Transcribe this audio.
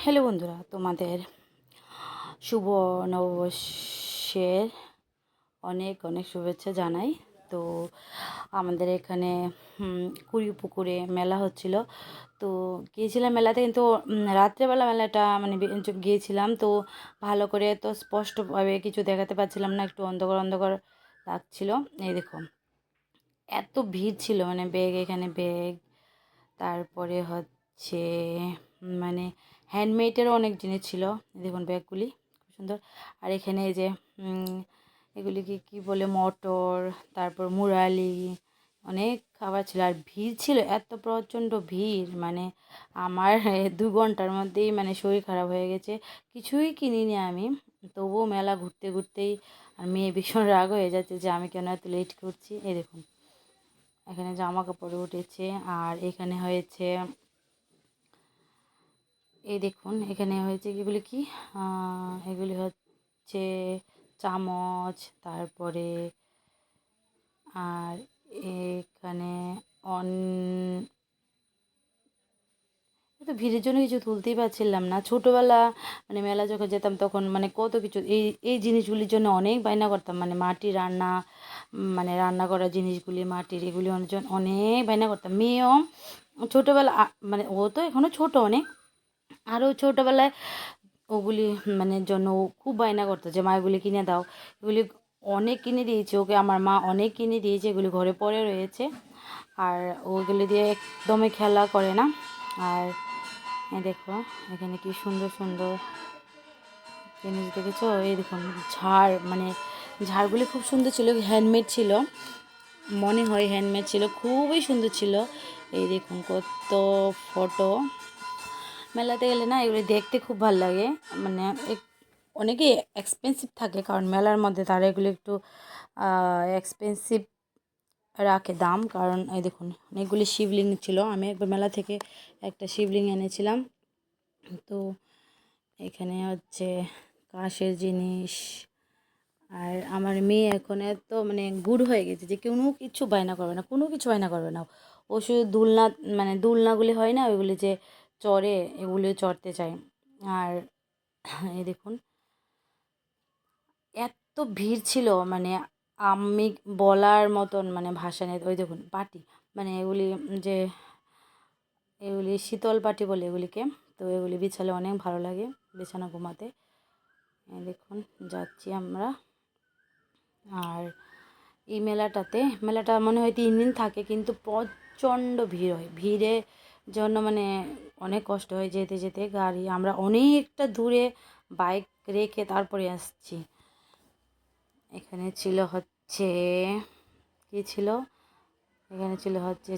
Hello বন্ধুরা, তোমাদের শুভ নববর্ষের অনেক অনেক শুভেচ্ছা জানাই। তো আমাদের এখানে কুড়িপুকুরে মেলা হচ্ছিল। তো গিয়েছিলাম মেলাতে, কিন্তু রাত্রেবেলা মেলাটা মানে গিয়েছিলাম তো ভালো করে তো স্পষ্টভাবে কিছু দেখাতে পারছিলাম না, একটু অন্ধকার অন্ধকার লাগছিল। এই দেখো, এত ভিড় ছিল, মানে এখানে ব্যাগ, তারপরে হচ্ছে মানে হ্যান্ডমেডেরও অনেক জিনিস ছিল। দেখুন ব্যাগগুলি খুব সুন্দর। আর এখানে এই যে এগুলিকে কি বলে, মটর, তারপর মুরালি, অনেক খাবার ছিল। আর ভিড় ছিল, এত প্রচণ্ড ভিড়, মানে আমার 2 ঘন্টার মধ্যেই মানে শরীর খারাপ হয়ে গেছে। কিছুই কিনিনি আমি, তবুও মেলা ঘুরতে ঘুরতেই আর মেয়ে ভীষণ রাগ হয়ে যাচ্ছে যে আমি কেন এত লেট করছি। এই দেখুন, এখানে জামা কাপড় উঠেছে। আর এখানে হয়েছে, এই দেখুন এখানে হয়েছে এগুলি কি, এগুলি হচ্ছে চামচ, তারপরে আর এখানে অন তো ভিড়ের জন্য কিছু তুলতেই পারছিলাম না। ছোটোবেলা মানে মেলা যখন যেতাম তখন মানে কত কিছু এই এই জিনিসগুলির জন্য অনেক বায়না করতাম, মানে মাটির রান্না, মানে রান্না করা জিনিসগুলি মাটির, এগুলি অনেক বায়না করতাম। মেয়েও ছোটোবেলা মানে ও তো এখনও ছোটো অনেক, আরও ছোটোবেলায় ওগুলি মানে জন্য ও খুব বায়না করতো যে মা এগুলি কিনে দাও। এগুলি অনেক কিনে দিয়েছে ওকে, আমার মা অনেক কিনে দিয়েছে, এগুলি ঘরে পড়ে রয়েছে। আর ওগুলি দিয়ে একদমই খেলা করে না। আর দেখো এখানে কি সুন্দর সুন্দর জিনিস দেখেছো, এই দেখুন ঝাড়, মানে ঝাড়গুলি খুব সুন্দর ছিল, হ্যান্ডমেড ছিল, মনে হয় হ্যান্ডমেড ছিল, খুবই সুন্দর ছিল। এই দেখুন কত ফটো। মেলাতে গেলে না এগুলি দেখতে খুব ভালো লাগে, মানে অনেকেই এক্সপেন্সিভ থাকে, কারণ মেলার মধ্যে তারা এগুলো একটু এক্সপেন্সিভ রাখে দাম। কারণ এই দেখুন অনেকগুলি শিবলিঙ্গ ছিল, আমি একবার মেলা থেকে একটা শিবলিঙ্গ এনেছিলাম। তো এখানে হচ্ছে কাঁসের জিনিস। আর আমার মেয়ে এখন এত মানে গুড হয়ে গেছে যে কোনো কিছু বায়না করবে না, কোনো কিছু বায়না করবে না। ও শুধু দোলনা, মানে দোলনাগুলি হয় না ওইগুলি যে চড়ে, এগুলি চড়তে চায়। আর এই দেখুন এত ভিড় ছিল, মানে আমি বলার মতন মানে ভাষা নেই। ওই দেখুন পাটি, মানে এগুলি যে এগুলি শীতল পাটি বলে এগুলিকে। তো এগুলি বিছালে অনেক ভালো লাগে বিছানা ঘুমাতে। দেখুন যাচ্ছি আমরা। আর এই মেলাটা মনে হয় 3 দিন থাকে, কিন্তু প্রচণ্ড ভিড় হয়। ভিড়ের জন্য মানে অনেক কষ্ট হয় যেতে যেতে। গাড়ি আমরা অনেকটা দূরে বাইক রেখে তারপরে আসছি। এখানে ছিল হচ্ছে কি ছিল, এখানে ছিল হচ্ছে